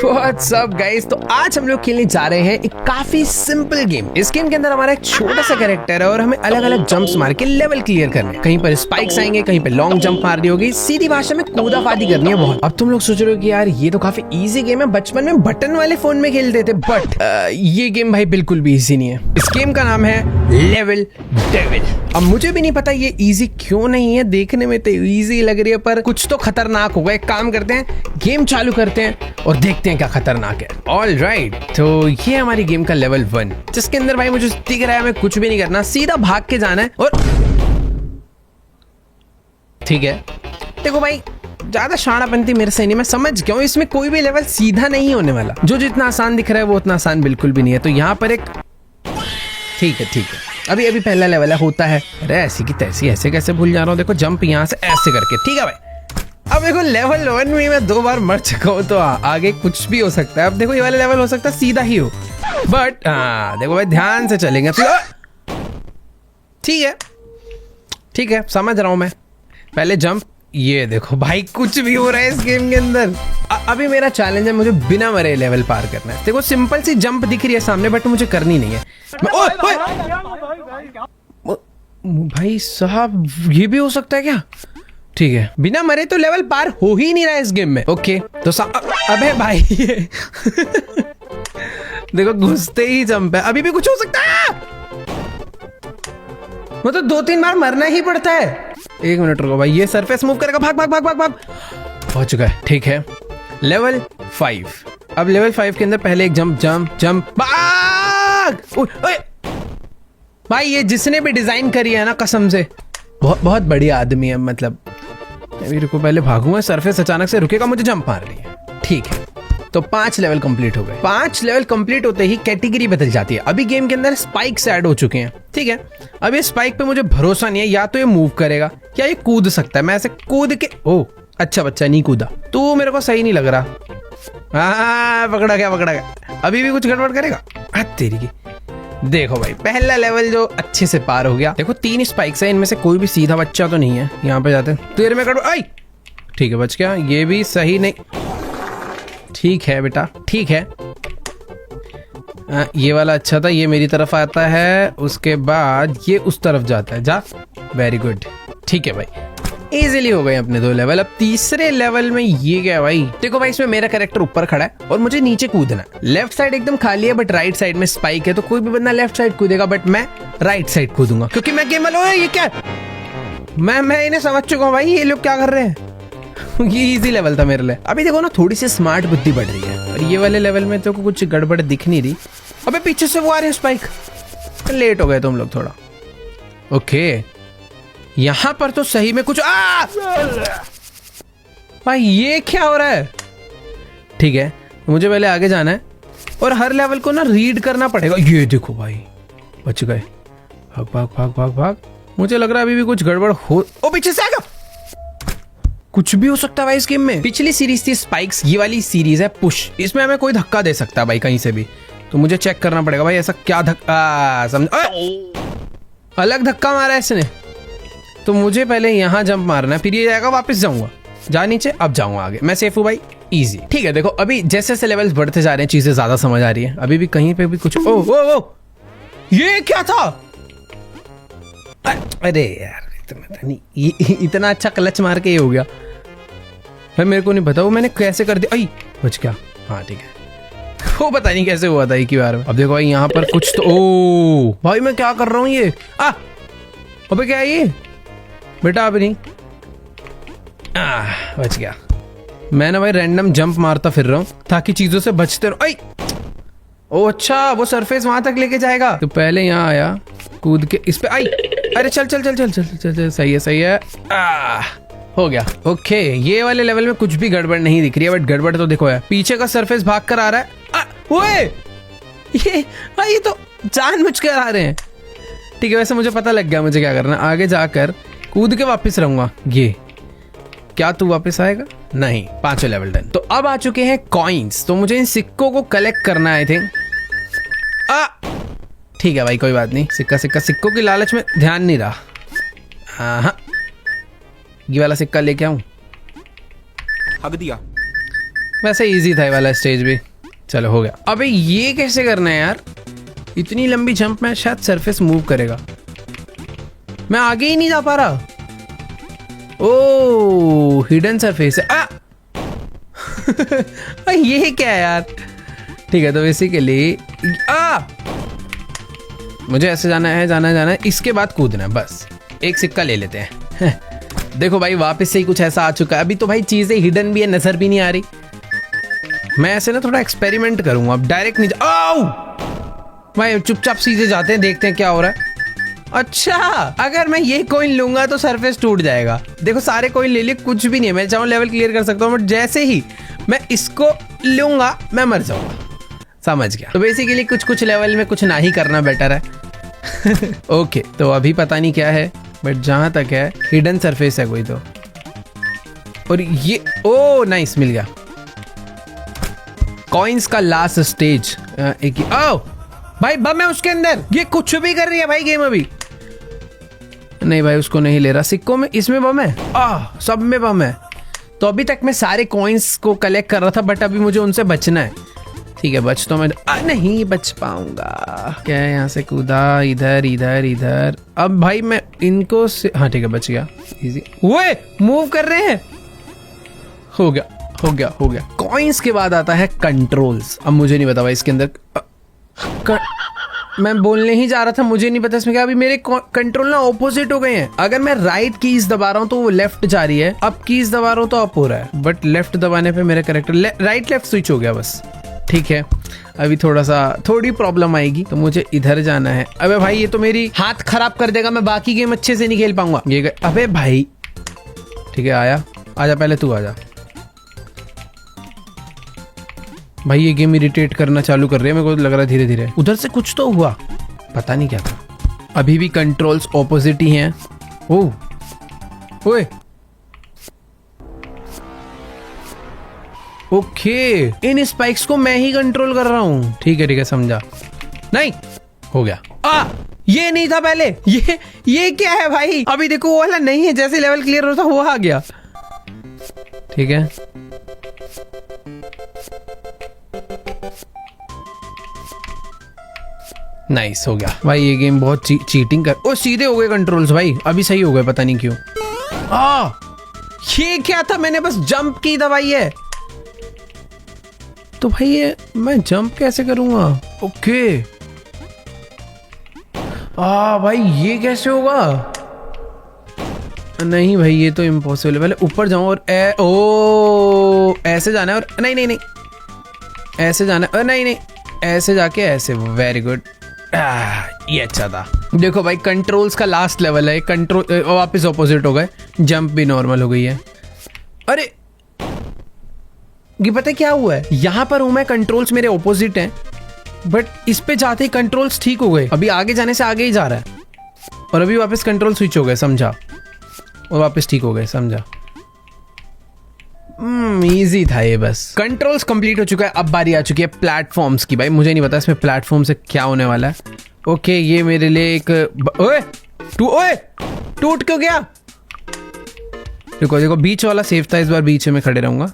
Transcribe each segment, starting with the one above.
What's up guys? तो आज हम लोग खेलने जा रहे हैं एक काफी सिंपल गेम। इस गेम के अंदर हमारा एक छोटा सा कैरेक्टर है और हमें अलग अलग जंप्स मार के लेवल क्लियर करने हैं। कहीं पर स्पाइक्स आएंगे, कहीं पर लॉन्ग जंप मारनी होगी, सीधी भाषा में कूदाफादी करनी है बहुत। अब तुम लोग सोच रहे हो कि यार ये तो काफी इजी गेम है, बचपन में बटन वाले फोन में खेलते थे, बट ये गेम भाई बिल्कुल भी इजी नहीं है। इस गेम का नाम है लेवल डेविल। अब मुझे भी नहीं पता ये इजी क्यों नहीं है, देखने में तो इजी लग रही है पर कुछ तो खतरनाक होगा। एक काम करते हैं, गेम चालू करते हैं और देखते हैं क्या खतरनाक है। ऑल राइट, तो ये हमारी गेम का लेवल 1, जिसके अंदर भाई मुझे दिख रहा है हमें कुछ भी नहीं करना, सीधा भाग के जाना है। और ठीक है, देखो भाई ज्यादा शाणापंती मेरे से नहीं, मैं समझ गया हूं इसमें कोई भी लेवल सीधा नहीं होने वाला। जो जितना आसान दिख रहा है वो उतना आसान बिल्कुल भी नहीं है। तो यहाँ पर एक ठीक है, अभी पहला लेवल है, होता है। अरे ऐसी की तैसी, ऐसे कैसे भूल जा रहा हूँ। देखो जंप यहाँ से ऐसे करके, ठीक है भाई। अब देखो लेवल 1 में मैं 2 बार मर चुका हूँ, तो आगे कुछ भी हो सकता है। अब देखो ये वाला लेवल हो सकता है सीधा ही हो, बट देखो भाई ध्यान से चलेंगे। ठीक है, समझ रहा हूँ मैं। पहले जंप, ये देखो भाई कुछ भी हो रहा है इस गेम के अंदर। अभी मेरा चैलेंज है, मुझे बिना मरे लेवल पार करना है। देखो सिंपल सी जंप दिख रही है सामने, बट मुझे करनी नहीं है। भाई साहब ये भी हो सकता है क्या? ठीक है, बिना मरे तो लेवल पार हो ही नहीं रहा है इस गेम में। ओके तो अबे भाई ये देखो घुसते ही जंप है, अभी भी कुछ हो सकता है। मतलब 2-3 बार मरना ही पड़ता है। 1 मिनट रुको भाई, ये सरफेस मूव करेगा, भाग। हो चुका है, ठीक है। लेवल 5। अब लेवल 5 के अंदर पहले एक जंप भाग। भाई ये जिसने भी डिजाइन करी है ना, कसम से बहुत बढ़िया आदमी है। मतलब अभी रुको, पहले भागूंगा, सरफेस अचानक से रुकेगा, मुझे जंप मार रही है। ठीक है, तो 5 लेवल कंप्लीट हो गए। 5 लेवल कंप्लीट होते ही कैटेगरी बदल जाती है। अभी गेम के अंदर स्पाइक्स ऐड हो चुके हैं, ठीक है। अब ये स्पाइक पे मुझे भरोसा नहीं है, या तो ये मूव करेगा या ये कूद सकता है। मैं ऐसे कूद के, ओ अच्छा बच्चा नहीं कूदा, तो मेरे को सही नहीं लग रहा। पकड़ा गया। अभी भी कुछ गड़बड़ करेगा। तेरी की, देखो भाई पहला लेवल जो अच्छे से पार हो गया। देखो 3 स्पाइक्स है, इनमें से कोई भी सीधा बच्चा तो नहीं है। यहाँ पे जाते हैं, तेरे में गड़बड़, आई ठीक है बच गया। ये भी सही नहीं, ठीक है बेटा, ठीक है। ये वाला अच्छा था, ये मेरी तरफ आता है, उसके बाद ये उस तरफ जाता है, जा। वेरी गुड, ठीक है भाई, इजीली हो गए अपने 2 लेवल। अब तीसरे लेवल में ये क्या है भाई? देखो भाई इसमें मेरा कैरेक्टर ऊपर खड़ा है और मुझे नीचे कूदना है। लेफ्ट साइड एकदम खाली है, बट राइट साइड में स्पाइक है। तो कोई भी बंदा लेफ्ट साइड कूदेगा, बट मैं राइट साइड कूदूंगा, क्योंकि मैं गेम वाला। ये क्या है? मैं इन्हें समझ चुका हूँ भाई, ये लोग क्या कर रहे हैं। ये इजी लेवल था मेरे लिए। अभी देखो ना, थोड़ी सी स्मार्ट बुद्धि बढ़ रही है। और ये वाले लेवल में तो कुछ गड़बड़ दिख नहीं रही। अबे पीछे से वो आ रहे हैं स्पाइक, लेट हो गए तुम लोग थोड़ा। ओके, यहां पर तो सही में कुछ भाई ये क्या हो रहा है? ठीक है, मुझे पहले आगे जाना है और हर लेवल को ना रीड करना पड़ेगा। ये देखो भाई बच गए। भाग। मुझे लग रहा है अभी भी कुछ गड़बड़ हो। ओ पीछे से आएगा, कुछ भी हो सकता है भाई इस गेम में। पिछली सीरीज थी स्पाइक्स, ये वाली सीरीज है पुश। इसमें हमें कोई धक्का दे सकता है भाई कहीं से भी, तो मुझे चेक करना पड़ेगा भाई ऐसा क्या धक्का। समझ, अलग धक्का मारा है इसने। तो मुझे पहले यहाँ जंप मारना है, फिर ये जाएगा, वापस जाऊंगा, जा नीचे, अब जाऊंगा आगे। मैं सेफ हूँ भाई, इजी। ठीक है, देखो अभी जैसे जैसे लेवल्स बढ़ते जा रहे हैं चीजें ज्यादा समझ आ रही है। अभी भी कहीं पे भी कुछ ओ ये क्या था? अरे यार इतना अच्छा क्लच मार के ये हो गया भाई, मेरे को नहीं पता वो मैंने कैसे कर दिया। बच गया, हाँ ठीक है। वो पता नहीं कैसे हुआ था एक ही बार में। अब देखो भाई यहाँ पर कुछ तो, ओ भाई मैं क्या कर रहा हूँ ये? अबे क्या है ये बेटा? अब नहीं, बच गया। मैं ना भाई रैंडम जंप मारता फिर रहा हूँ ताकि चीजों से बचते रहो। ओ अच्छा, वो सरफेस वहां तक लेके जाएगा। तो पहले यहाँ आया, कूद के इस पे अरे चल, सही है। हो गया। ओके, ये वाले लेवल में कुछ भी गड़बड़ नहीं दिख रही है, बट गड़बड़ तो देखो है, पीछे का सरफेस भाग कर आ रहा है। ओए ये तो जानबूझ कर आ रहे हैं। ठीक है, वैसे मुझे पता लग गया मुझे क्या करना है। आगे जाकर कूद के वापस रहूंगा। ये क्या तू वापस आएगा? नहीं। 5 लेवल डन। तो अब आ चुके हैं कॉइन्स, तो मुझे इन सिक्कों को कलेक्ट करना है। ठीक है भाई, कोई बात नहीं। सिक्कों की लालच में ध्यान नहीं रहा। हाँ, ये वाला सिक्का लेके आऊं। हक दिया। वैसे इजी था ये वाला स्टेज भी। चलो हो गया। अबे ये कैसे करना है यार, इतनी लंबी जंप में शायद सरफेस मूव करेगा, मैं आगे ही नहीं जा पा रहा। ओ हिडन सरफेस है। ये क्या है यार। ठीक है तो बेसिकली मुझे ऐसे जाना है, इसके बाद कूदना है, बस एक सिक्का ले लेते हैं। देखो भाई वापस से ही कुछ ऐसा आ चुका है। अभी तो भाई चीजें हिडन भी है, नजर भी नहीं आ रही। मैं ऐसे ना थोड़ा एक्सपेरिमेंट करूंगा, अब डायरेक्ट नहीं आओ भाई, चुपचाप सीधे जाते हैं, देखते हैं क्या हो रहा है। अच्छा अगर मैं ये कॉइन लूंगा तो सरफेस टूट जाएगा। देखो सारे कॉइन ले लिए, कुछ भी नहीं है, मैं चाहूँ लेवल क्लियर कर सकता हूँ, बट जैसे ही मैं इसको लूंगा मैं मर जाऊंगा। समझ गया। तो बेसिकली कुछ लेवल में कुछ ना ही करना बेटर है। ओके तो अभी पता नहीं क्या है, बट जहां तक है हिडन सरफेस है कोई तो। और ये ओ नाइस मिल गया। कॉइन्स का लास्ट स्टेज एक ओ भाई बम है उसके अंदर, ये कुछ भी कर रही है भाई गेम अभी। नहीं भाई उसको नहीं ले रहा, सिक्कों में इसमें बम है, सब में बम है। तो अभी तक मैं सारे कॉइन्स को कलेक्ट कर रहा था, बट अभी मुझे उनसे बचना है। ठीक है बच तो मैं नहीं बच पाऊंगा। क्या है, यहाँ से कूदा, इधर इधर इधर। अब भाई मैं इनको हाँ ठीक है बच गया, इजी। वो मूव कर रहे हैं, हो गया हो गया हो गया। कॉइन्स के बाद आता है कंट्रोल्स। अब मुझे नहीं पता भाई इसके अंदर मैं बोलने ही जा रहा था, मुझे नहीं पता इसमें क्या। अभी मेरे कंट्रोल ना ऑपोजिट हो गए हैं। अगर मैं राइट कीज दबा रहा हूँ तो वो लेफ्ट जा रही है, अब कीज दबा रहा हूँ तो अप हो रहा है, बट लेफ्ट दबाने पे मेरा कैरेक्टर राइट लेफ्ट स्विच हो गया बस। ठीक है अभी थोड़ी प्रॉब्लम आएगी, तो मुझे इधर जाना है। अबे भाई ये तो मेरी हाथ खराब कर देगा, मैं बाकी गेम अच्छे से नहीं खेल पाऊंगा। ये अबे भाई ठीक है आजा पहले तू आजा। भाई ये गेम इरिटेट करना चालू कर रही है, मेरे को लग रहा है धीरे धीरे। उधर से कुछ तो हुआ, पता नहीं क्या था। अभी भी कंट्रोल्स ऑपोजिट ही हैं। ओए ओके इन स्पाइक्स को मैं ही कंट्रोल कर रहा हूँ। ठीक है समझा। नहीं हो गया। ये नहीं था पहले, ये क्या है भाई। अभी देखो वो वाला नहीं है, जैसे लेवल क्लियर होता वो आ गया। ठीक है नाइस हो गया भाई। ये गेम बहुत चीटिंग कर। ओ सीधे हो गए कंट्रोल्स भाई, अभी सही हो गए, पता नहीं क्यों। ये क्या था, मैंने बस जंप की दबाई है। तो भाई ये मैं जंप कैसे करूंगा। ओके भाई ये कैसे होगा। नहीं भाई ये तो इम्पॉसिबल है। पहले ऊपर जाऊं और ऐसे जाना है, और नहीं ऐसे जाना है, और नहीं ऐसे जाके ऐसे। वेरी गुड, ये अच्छा था। देखो भाई कंट्रोल्स का लास्ट लेवल है, कंट्रोल वापस ऑपोजिट हो गए, जंप भी नॉर्मल हो गई है। अरे ये पता क्या हुआ है, यहाँ पर हूं मैं, कंट्रोल्स मेरे ऑपोजिट हैं, बट इस पे जाते ही कंट्रोल्स ठीक हो गए। अभी आगे जाने से आगे ही जा रहा है, और अभी वापस कंट्रोल स्विच हो गए, समझा, और वापस ठीक हो गए, समझा। इजी था ये बस। कंट्रोल्स कंप्लीट हो चुका है। अब बारी आ चुकी है प्लेटफॉर्म्स की। भाई मुझे नहीं पता इसमें प्लेटफॉर्म से क्या होने वाला है। ओके ये मेरे लिए एक ओए टूट क्यों गया। देखो बीच वाला सेफ था, इस बार बीच में खड़े रहूंगा।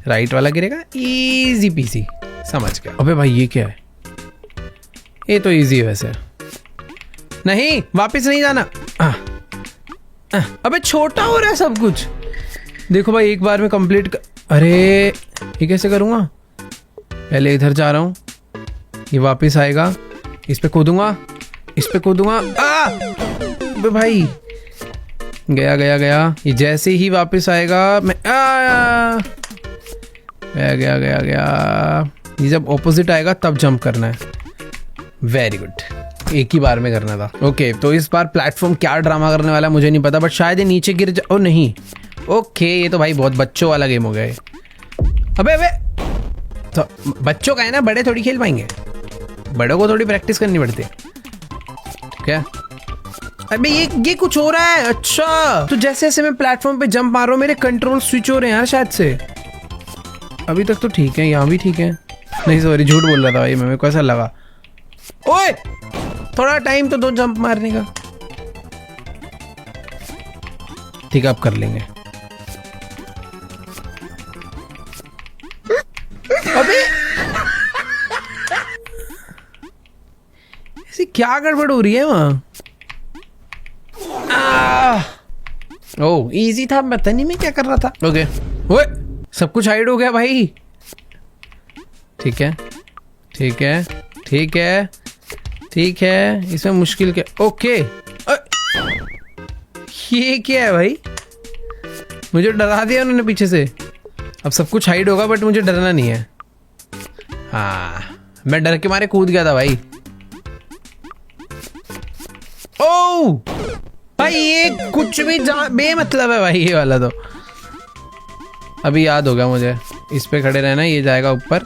राइट वाला गिरेगा, इजी पीसी, समझ गया। अबे भाई ये क्या है, ये तो इजी है वैसे। नहीं वापस नहीं जाना। अबे छोटा हो रहा है सब कुछ। देखो भाई एक बार में कंप्लीट अरे ये कैसे करूंगा। पहले इधर जा रहा हूं, ये वापस आएगा, इस पे कूदूंगा, इस पे कूदूंगा। अबे भाई गया। ये जैसे ही वापस आएगा मैं गया। ये जब ऑपोजिट आएगा तब जंप करना है। वेरी गुड, एक ही बार में करना था। ओके तो इस बार प्लेटफॉर्म क्या ड्रामा करने वाला है मुझे नहीं पता, बट शायद ये नीचे गिर जा। ओ नहीं, ओके ये तो भाई बहुत बच्चों वाला गेम हो गया है। अबे तो बच्चों का है ना, बड़े थोड़ी खेल पाएंगे, बड़ों को थोड़ी प्रैक्टिस करनी पड़ती है। क्या अबे ये कुछ हो रहा है। अच्छा तो जैसे जैसे मैं प्लेटफॉर्म पे जंप मार रहा हूँ मेरे कंट्रोल स्विच हो रहे हैं यार शायद से। अभी तक तो ठीक है, यहाँ भी ठीक है। नहीं सॉरी झूठ बोल रहा था भाई, मेरे को ऐसा लगा। ओए थोड़ा टाइम तो दो जंप मारने का। ठीक है अब कर लेंगे। क्या गड़बड़ हो रही है वहाँ? ओह इजी था, पता नहीं मैं क्या कर रहा था। ओके ओए सब कुछ हाइड हो गया भाई। ठीक है ठीक है ठीक है ठीक है, इसमें मुश्किल क्या? ओके ये क्या है भाई? मुझे डरा दिया उन्होंने पीछे से। अब सब कुछ हाइड होगा बट मुझे डरना नहीं है। हाँ मैं डर के मारे कूद गया था भाई। ओह भाई ये कुछ भी बेमतलब है भाई, ये वाला तो अभी याद हो गया मुझे। इस पे खड़े रहना, ये जाएगा ऊपर।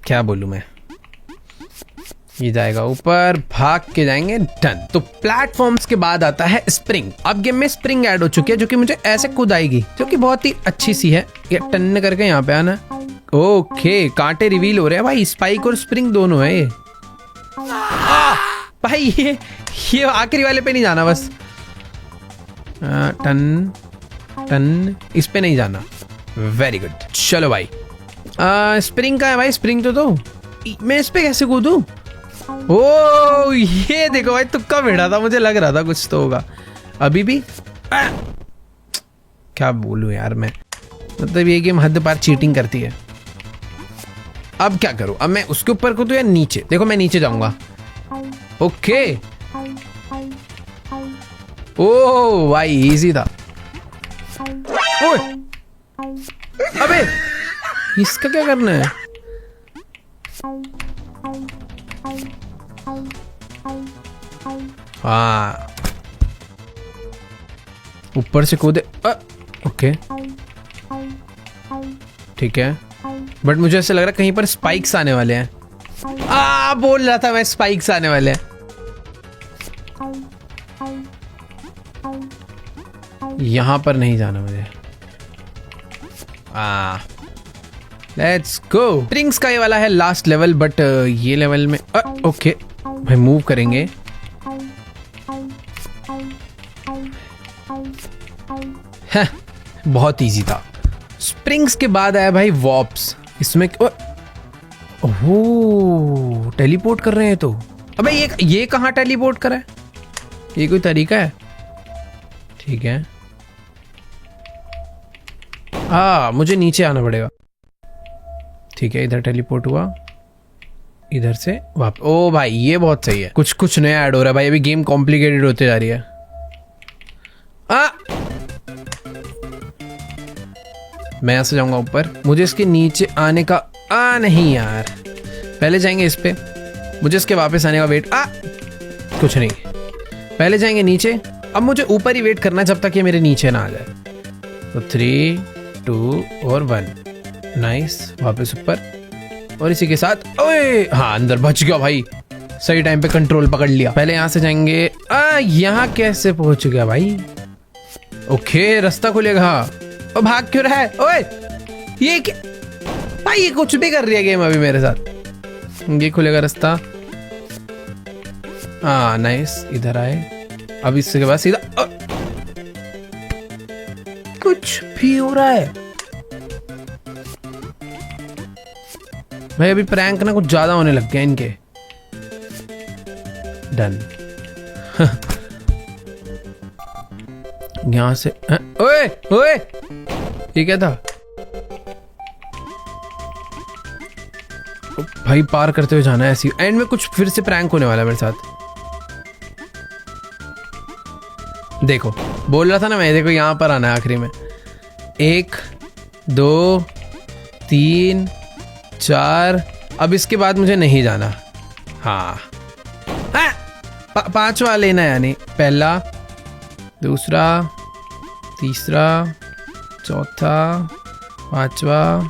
क्या बोलूं मैं, ये जाएगा ऊपर, भाग के जाएंगे, डन। तो प्लेटफॉर्म्स के बाद आता है स्प्रिंग। अब गेम में स्प्रिंग ऐड हो चुकी है जो कि मुझे ऐसे कूद आएगी, जो कि बहुत ही अच्छी सी है। ये टन करके यहाँ पे आना। ओके कांटे रिवील हो रहे हैं भाई, स्पाइक और स्प्रिंग दोनों है ये। भाई ये आखिरी वाले पे नहीं जाना बस। टन टन, इस पे नहीं जाना। वेरी गुड, चलो भाई। स्प्रिंग का है भाई, स्प्रिंग तो दो। मैं इस पे कैसे कूदूं? ओ ये देखो भाई, तुक्का भिड़ा था, मुझे लग रहा था कुछ तो होगा। अभी भी क्या बोलूं यार मैं, मतलब ये गेम हद पार चीटिंग करती है। अब क्या करूं? अब मैं उसके ऊपर कूदूं या नीचे? देखो मैं नीचे जाऊंगा। ओके ओ भाई इजी था। ओए अबे इसका क्या करना है? हाँ ऊपर से कूदे। ओके ठीक है, बट मुझे ऐसा लग रहा है कहीं पर स्पाइक्स आने वाले हैं। बोल रहा था मैं स्पाइक्स आने वाले हैं। यहां पर नहीं जाना मुझे। Let's go. स्प्रिंग्स का ये वाला है लास्ट लेवल, बट ये लेवल में ओके भाई मूव करेंगे। बहुत इजी था। स्प्रिंग्स के बाद आया भाई वॉप्स। इसमें ओह टेलीपोर्ट कर रहे हैं तो। अबे ये कहाँ टेलीपोर्ट कर रहा है? ये कोई तरीका है? ठीक है मुझे नीचे आना पड़ेगा। ठीक है इधर टेलीपोर्ट हुआ, इधर से वापस। ओ भाई ये बहुत सही है, कुछ कुछ नया ऐड हो रहा है भाई। अभी गेम कॉम्प्लिकेटेड होते जा रही है। मैं यहां से जाऊंगा ऊपर, मुझे इसके नीचे आने का नहीं यार, पहले जाएंगे इस पे, मुझे इसके वापस आने का वेट। कुछ नहीं, पहले जाएंगे नीचे। अब मुझे ऊपर ही वेट करना जब तक ये मेरे नीचे ना आ जाए। तो 3 2 और 1 नाइस, वापस ऊपर। और इसी के साथ ओए हाँ अंदर बच गया भाई, सही टाइम पे कंट्रोल पकड़ लिया। पहले यहां से जाएंगे। यहाँ कैसे पहुंच गया भाई? ओके रास्ता खुलेगा। और भाग क्यों रहा है? ओए ये क्या भाई, ये कुछ भी कर रही है गेम अभी मेरे साथ। ये खुलेगा रास्ता। नाइस, इधर आए। अब इसके बाद सीधा कुछ भी हो रहा है भाई। अभी प्रैंक ना कुछ ज्यादा होने लग गया इनके। डन। यहां से ओए ओए ये क्या था भाई? पार करते हुए जाना है ऐसी। एंड में कुछ फिर से प्रैंक होने वाला है मेरे साथ। देखो बोल रहा था ना मैं, देखो यहां पर आना है आखिरी में। 1 2 3 4। अब इसके बाद मुझे नहीं जाना। हाँ 5वां लेना है, यानी पहला, दूसरा, तीसरा, चौथा, 5वां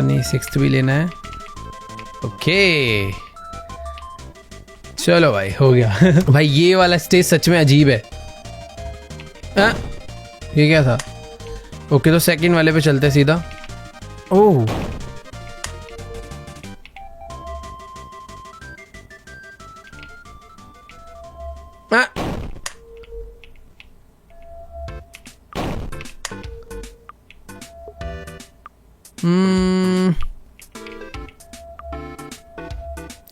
नहीं 6th भी लेना है। ओके चलो भाई हो गया। भाई ये वाला स्टेज सच में अजीब है। ये क्या था? ओके तो सेकंड वाले पे चलते सीधा। ओह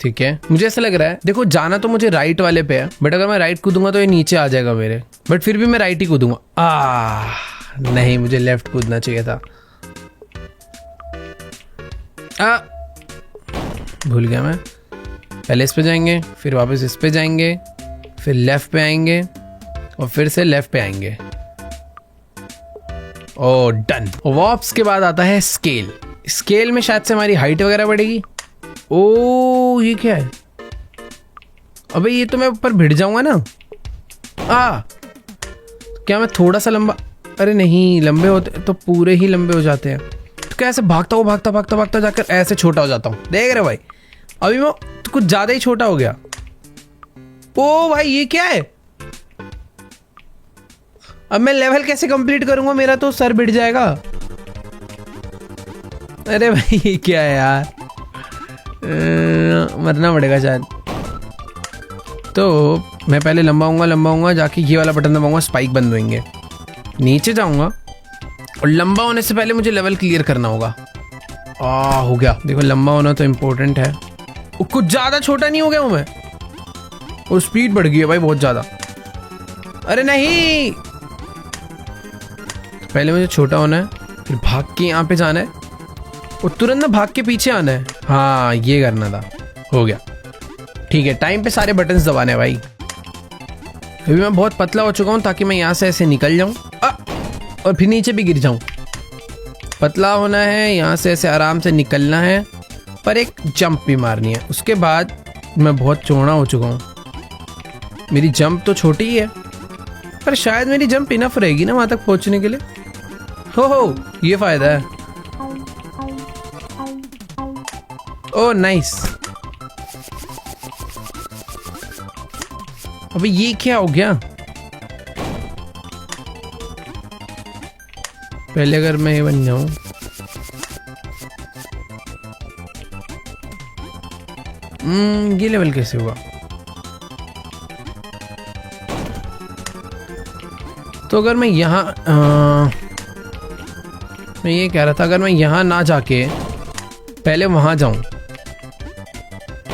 ठीक है, मुझे ऐसा लग रहा है, देखो जाना तो मुझे राइट वाले पे है, बट अगर मैं राइट कूदूंगा तो ये नीचे आ जाएगा मेरे, बट फिर भी मैं राइट ही कूदूंगा। नहीं, मुझे लेफ्ट कूदना चाहिए था। भूल गया मैं। पहले इस पे जाएंगे, फिर वापस इस पे जाएंगे, फिर लेफ्ट पे आएंगे और फिर से लेफ्ट पे आएंगे। ओ डन। वॉप्स के बाद आता है स्केल। स्केल में शायद से हमारी हाइट वगैरह बढ़ेगी। ओ ये क्या है? अबे ये तो मैं ऊपर भिड़ जाऊंगा ना। क्या मैं थोड़ा सा लंबा? अरे नहीं, लंबे होते तो पूरे ही लंबे हो जाते हैं। तो कैसे भागता हूँ, भागता भागता भागता जाकर ऐसे छोटा हो जाता हूँ। देख रहे भाई, अभी मैं तो कुछ ज्यादा ही छोटा हो गया। ओ भाई ये क्या है? अब मैं लेवल कैसे कंप्लीट करूंगा? मेरा तो सर बिट जाएगा। अरे भाई ये क्या है यार? मरना पड़ेगा शायद। तो मैं पहले लंबा होऊंगा, जाके ये वाला बटन दबाऊंगा, स्पाइक बंद होंगे। नीचे जाऊंगा और लंबा होने से पहले मुझे लेवल क्लियर करना होगा। हो गया। देखो लंबा होना तो इम्पोर्टेंट है। कुछ ज्यादा छोटा नहीं हो गया हूं मैं? और स्पीड बढ़ गई है भाई बहुत ज्यादा। अरे नहीं, पहले मुझे छोटा होना है, फिर भाग के यहाँ पे जाना है और तुरंत ना भाग के पीछे आना है। हाँ ये करना था। हो गया। ठीक है, टाइम पे सारे बटन्स दबाने हैं भाई। अभी मैं बहुत पतला हो चुका हूँ ताकि मैं यहाँ से ऐसे निकल जाऊँ और फिर नीचे भी गिर जाऊँ। पतला होना है, यहाँ से ऐसे आराम से निकलना है, पर एक जंप भी मारनी है। उसके बाद मैं बहुत चौड़ा हो चुका हूँ। मेरी जंप तो छोटी ही है, पर शायद मेरी जंप इनफ रहेगी ना वहाँ तक पहुँचने के लिए। हो ये फायदा है। Oh nice. अबे ये क्या हो गया? पहले अगर मैं ये बन जाऊं, ये लेवल कैसे हुआ? तो अगर मैं यहाँ मैं ये कह रहा था, अगर मैं यहाँ ना जाके पहले वहां जाऊं,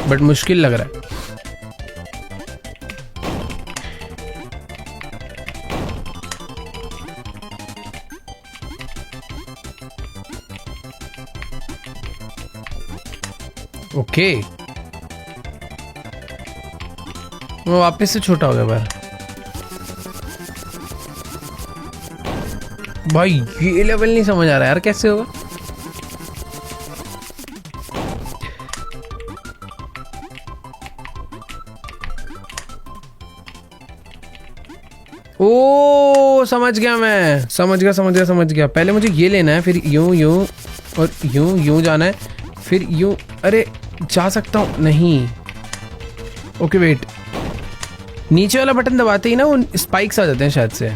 बट मुश्किल लग रहा है। ओके, वो वापस से छोटा हो गया बार। भाई ये लेवल नहीं समझ आ रहा यार, कैसे होगा? ओ समझ गया मैं, समझ गया। पहले मुझे ये लेना है, फिर यूं और यूं जाना है, फिर यूं। अरे जा सकता हूँ? नहीं। ओके वेट, नीचे वाला बटन दबाते ही ना वो स्पाइक्स आ जाते हैं शायद से।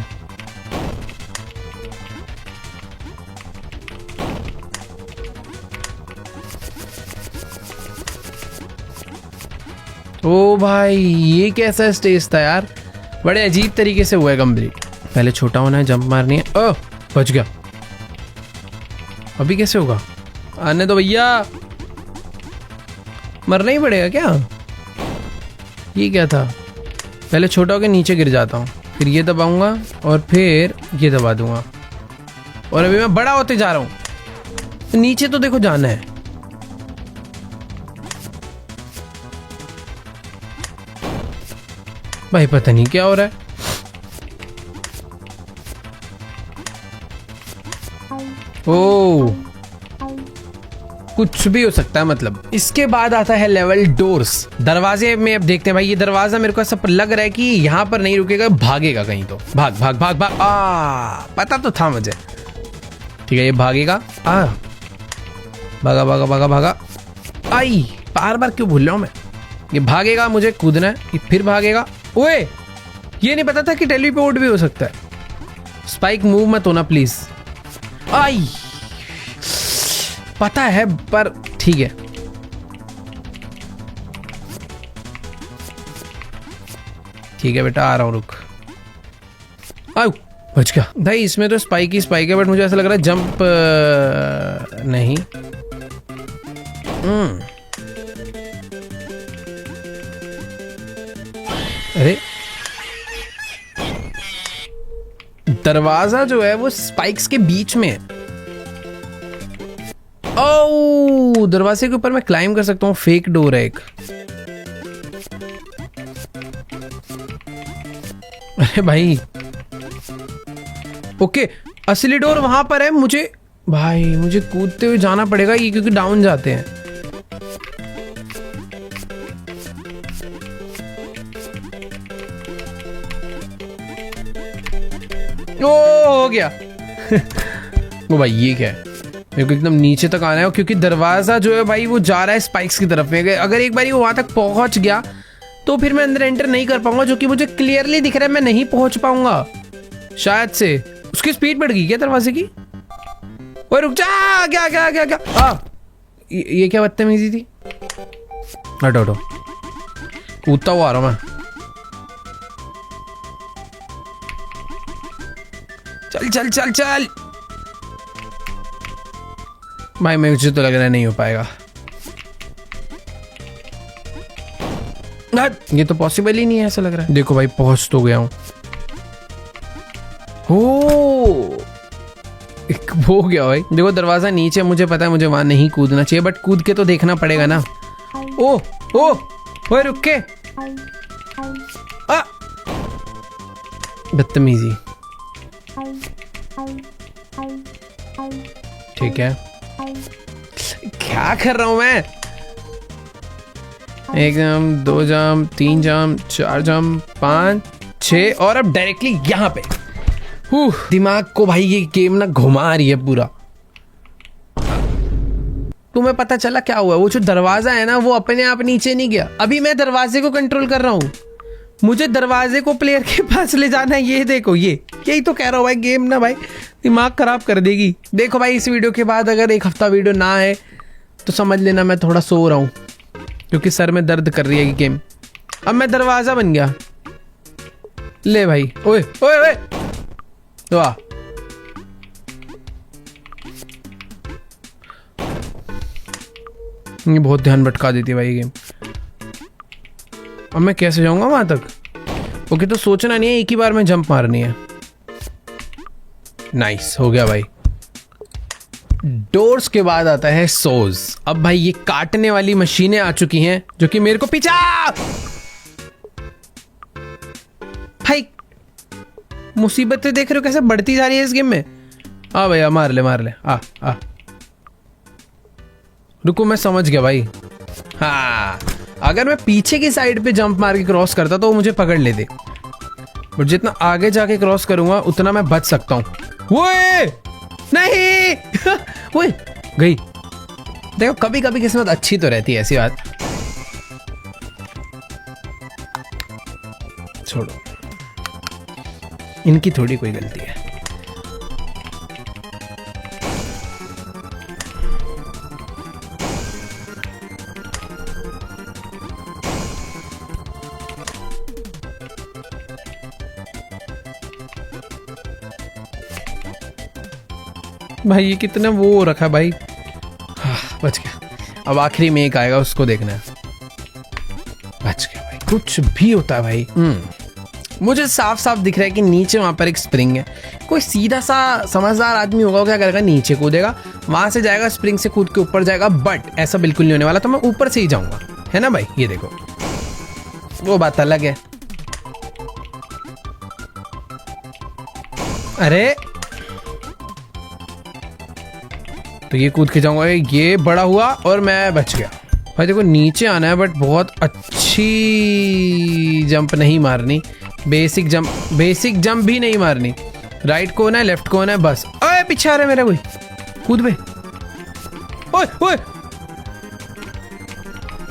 ओ भाई ये कैसा स्टेज था यार, बड़े अजीब तरीके से हुआ है कंप्लीट। पहले छोटा होना है, जंप मारनी है। ओह बच गया। अभी कैसे होगा? आने दो भैया, मरना ही पड़ेगा क्या? ये क्या था? पहले छोटा होकर नीचे गिर जाता हूँ, फिर ये दबाऊंगा और फिर ये दबा दूंगा, और अभी मैं बड़ा होते जा रहा हूँ। नीचे तो देखो जाना है। भाई पता नहीं क्या हो रहा है। ओ कुछ भी हो सकता है मतलब। इसके बाद आता है लेवल डोर्स, दरवाजे में। अब देखते हैं भाई, ये दरवाजा मेरे को ऐसा लग रहा है कि यहाँ पर नहीं रुकेगा, भागेगा कहीं तो। भाग भाग भाग भाग। पता तो था मुझे। ठीक है ये भागेगा। भागा भागा भागा भागा। आई बार बार क्यों भूल रहा हूँ मैं? ये भागेगा, मुझे कूदना है, ये फिर भागेगा। ओए ये नहीं पता था कि टेलीपोर्ट भी हो सकता है। स्पाइक मूव मत होना प्लीज। आई पता है पर ठीक है। ठीक है बेटा आ रहा हूं, रुक। आओ बच गया भाई। इसमें तो स्पाइक ही स्पाइक है, बट मुझे ऐसा लग रहा है जंप नहीं। अरे दरवाजा जो है वो स्पाइक्स के बीच में है। ओह, दरवाजे के ऊपर मैं क्लाइम कर सकता हूँ। फेक डोर है एक। अरे भाई, ओके, असली डोर वहां पर है। मुझे कूदते हुए जाना पड़ेगा ये, क्योंकि डाउन जाते हैं। ओ, हो गया। ओ भाई, ये क्या है? मेरे को एकदम नीचे तक आना है, क्योंकि दरवाजा जो है भाई वो जा रहा है स्पाइक्स की तरफ में। अगर एक बार वो वहां तक पहुंच गया तो फिर मैं अंदर एंटर नहीं कर पाऊंगा, जो कि मुझे क्लियरली दिख रहा है मैं नहीं पहुंच पाऊंगा शायद से। उसकी स्पीड बढ़ गई क्या दरवाजे की? ओए रुक जा। क्या क्या क्या क्या ये क्या बदतमीजी थी? हटो हटो, कूदता हुआ आ रहा हूं मैं। चल चल चल चल भाई, मुझे तो लग रहा है नहीं हो पाएगा। ये तो पॉसिबल ही नहीं है, ऐसा लग रहा है। देखो भाई, पहुंच तो गया हूं। एक हो गया भाई। देखो दरवाजा नीचे, मुझे पता है मुझे वहां नहीं कूदना चाहिए, बट कूद के तो देखना पड़ेगा ना। ओ ओए रुक के, बदतमीजी। ठीक है, क्या कर रहा हूं मैं? 1 जंप, 2 जंप, 3 जंप, 4 जंप, 5, 6 और अब डायरेक्टली यहाँ पे। दिमाग को भाई ये गेम ना घुमा रही है पूरा। तुम्हें पता चला क्या हुआ? वो जो दरवाजा है ना वो अपने आप नीचे नहीं गया। अभी मैं दरवाजे को कंट्रोल कर रहा हूँ। मुझे दरवाजे को प्लेयर के पास ले जाना है। ये देखो, यही तो कह रहा हूँ भाई, गेम ना भाई दिमाग खराब कर देगी। देखो भाई, इस वीडियो के बाद अगर 1 हफ्ता वीडियो ना आए तो समझ लेना मैं थोड़ा सो रहा हूँ, क्योंकि सर में दर्द कर रही है ये गेम। अब मैं दरवाजा बन गया। ले भाई, ओए ओए ओए, वाह। ये बहुत ध्यान भटका देती है भाई गेम। अब मैं कैसे जाऊंगा वहां तक? ओके, तो सोचना नहीं है, एक ही बार में जंप मारनी है। नाइस, हो गया भाई। डोर्स के बाद आता है सोज। अब भाई ये काटने वाली मशीनें आ चुकी हैं, जो कि मेरे को पीछा। भाई मुसीबतें देख रहे हो कैसे बढ़ती जा रही है इस गेम में। भैया मार ले आ रुको, मैं समझ गया भाई। हाँ, अगर मैं पीछे की साइड पे जंप मार के क्रॉस करता तो वो मुझे पकड़ लेते, बट जितना आगे जाके क्रॉस करूंगा उतना मैं बच सकता हूं। वो नहीं वो गई। देखो, कभी कभी किस्मत अच्छी तो रहती है, ऐसी बात छोड़ो, इनकी थोड़ी कोई गलती है। भाई ये कितना वो रखा भाई। बच गया। अब आखिरी में एक आएगा, उसको देखना है। बच गया भाई। कुछ भी होता है भाई। मुझे साफ साफ दिख रहा है कि नीचे वहां पर एक स्प्रिंग है। कोई सीधा सा समझदार आदमी होगा, क्या करेगा, नीचे कूदेगा, वहां से जाएगा, स्प्रिंग से कूद के ऊपर जाएगा। बट ऐसा बिल्कुल नहीं होने वाला, तो मैं ऊपर से ही जाऊंगा, है ना भाई। ये देखो, वो बात अलग है। अरे तो ये कूद के जाऊंगा, ये बड़ा हुआ और मैं बच गया। भाई देखो, नीचे आना है, बट बहुत अच्छी जंप नहीं मारनी। बेसिक जंप भी नहीं मारनी। राइट को होना है, लेफ्ट को होना है, बस। ओए पीछे आ रहा है मेरा कोई, कूद बे। ओए ओए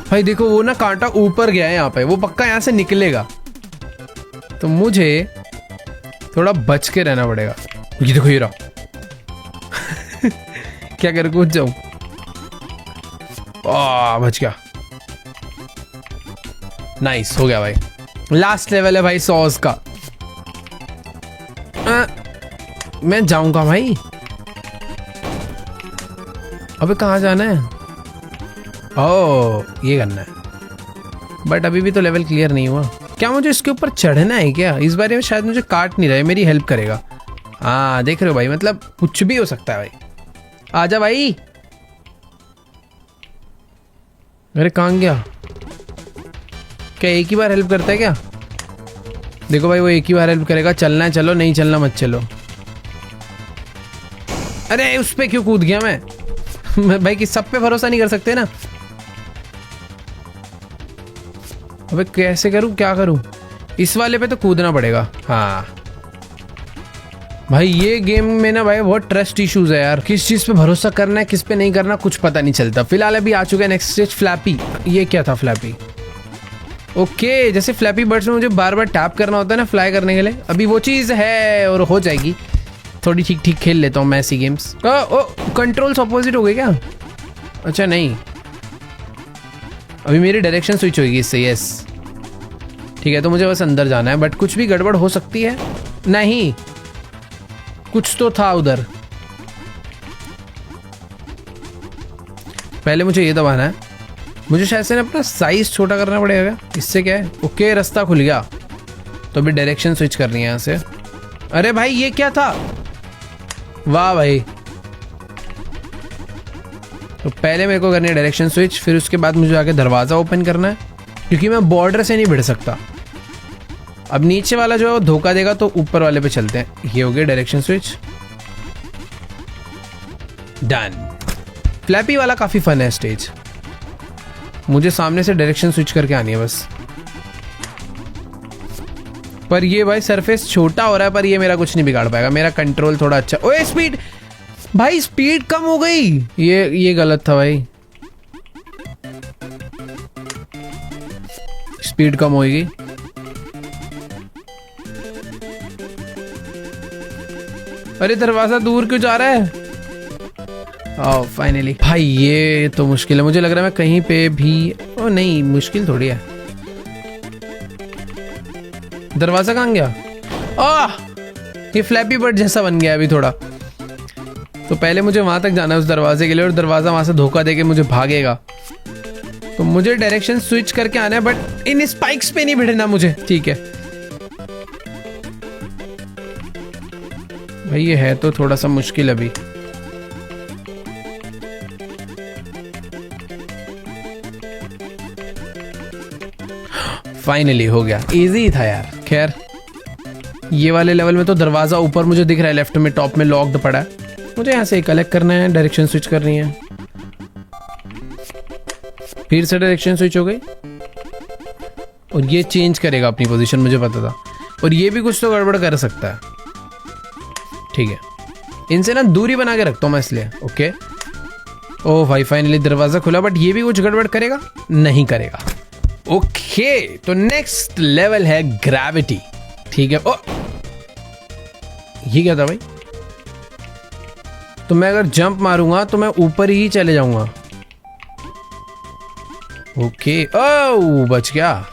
भाई देखो, वो ना कांटा ऊपर गया है यहाँ पे, वो पक्का यहाँ से निकलेगा, तो मुझे थोड़ा बच के रहना पड़ेगा। ये देखो, ये रहा। क्या कर, कूद जाऊं? बच गया। नाइस, हो गया भाई। लास्ट लेवल है भाई सॉस का। मैं जाऊंगा भाई। अबे कहाँ जाना है? ये करना है, बट अभी भी तो लेवल क्लियर नहीं हुआ। क्या मुझे इसके ऊपर चढ़ना है क्या? इस बारे में शायद मुझे काट नहीं रहा है, मेरी हेल्प करेगा। हाँ देख रहे हो भाई, मतलब कुछ भी हो सकता है भाई। आजा भाई। अरे कहाँ गया? क्या एक ही बार हेल्प करता है क्या? देखो भाई वो एक ही बार हेल्प करेगा। चलना है चलो, नहीं चलना मत चलो। अरे उस पे क्यों कूद गया मैं भाई कि सब पे भरोसा नहीं कर सकते ना। अबे कैसे करूं, क्या करूं? इस वाले पे तो कूदना पड़ेगा। हाँ भाई ये गेम में ना भाई बहुत ट्रस्ट इश्यूज है यार, किस चीज पे भरोसा करना है किस पे नहीं करना कुछ पता नहीं चलता। फिलहाल अभी आ चुका है नेक्स्ट स्टेज फ्लैपी। ये क्या था फ्लैपी? ओके जैसे फ्लैपी बर्ड्स में मुझे बार बार टैप करना होता है ना फ्लाई करने के लिए, अभी वो चीज है और हो जाएगी। थोड़ी ठीक ठीक खेल लेता हूँ मैं ऐसी गेम्स। ओ कंट्रोल्स ऑपोजिट हो गए क्या? अच्छा नहीं, अभी मेरी डायरेक्शन स्विच होगी इससे। यस ठीक है, तो मुझे बस अंदर जाना है, बट कुछ भी गड़बड़ हो सकती है। नहीं कुछ तो था उधर। पहले मुझे ये दबाना है। मुझे शायद से ना अपना साइज छोटा करना पड़ेगा। इससे क्या है? ओके रास्ता खुल गया, तो अभी डायरेक्शन स्विच करनी है यहाँ से। अरे भाई ये क्या था? वाह भाई। तो पहले मेरे को करनी है डायरेक्शन स्विच, फिर उसके बाद मुझे आके दरवाज़ा ओपन करना है, क्योंकि मैं बॉर्डर से नहीं भिड़ सकता। अब नीचे वाला जो है वो धोखा देगा, तो ऊपर वाले पे चलते हैं। ये हो गया डायरेक्शन स्विच, डन। फ्लैपी वाला काफ़ी फन है स्टेज। मुझे सामने से डायरेक्शन स्विच करके आनी है बस। पर ये भाई सरफेस छोटा हो रहा है, पर ये मेरा कुछ नहीं बिगाड़ पाएगा। मेरा कंट्रोल थोड़ा अच्छा। ओए स्पीड भाई, स्पीड कम हो गई। ये गलत था भाई, स्पीड कम होगी। अरे दरवाजा दूर क्यों जा रहा है? ओह फाइनली। भाई ये तो मुश्किल है, मुझे लग रहा है मैं कहीं पे भी। ओ नहीं मुश्किल थोड़ी है। दरवाजा कहाँ गया? आह ये फ्लैपी बर्ड जैसा बन गया अभी थोड़ा। तो पहले मुझे वहां तक जाना है उस दरवाजे के लिए, और दरवाजा वहां से धोखा देके मुझे भागेगा। तो मुझे डायरेक्शन स्विच करके आना है, बट इन स्पाइक्स पे नहीं भिड़ना मुझे। ठीक है भाई, ये है तो थोड़ा सा मुश्किल अभी। फाइनली हो गया, इजी था यार। खैर ये वाले लेवल में तो दरवाजा ऊपर मुझे दिख रहा है, लेफ्ट में टॉप में लॉक्ड पड़ा है। मुझे यहाँ से कलेक्ट करना है, डायरेक्शन स्विच करनी है। फिर से डायरेक्शन स्विच हो गई, और ये चेंज करेगा अपनी पोजीशन, मुझे पता था। और ये भी कुछ तो गड़बड़ कर सकता है। ठीक है, इनसे ना दूरी बना के रखता हूँ मैं इसलिए। ओके ओ भाई फाइनली दरवाजा खुला, बट ये भी कुछ गड़बड़ करेगा? नहीं करेगा। ओके तो नेक्स्ट लेवल है ग्रेविटी। ठीक है। ओ ये क्या था भाई? तो मैं अगर जंप मारूंगा तो मैं ऊपर ही चले जाऊंगा। ओके ओ बच गया।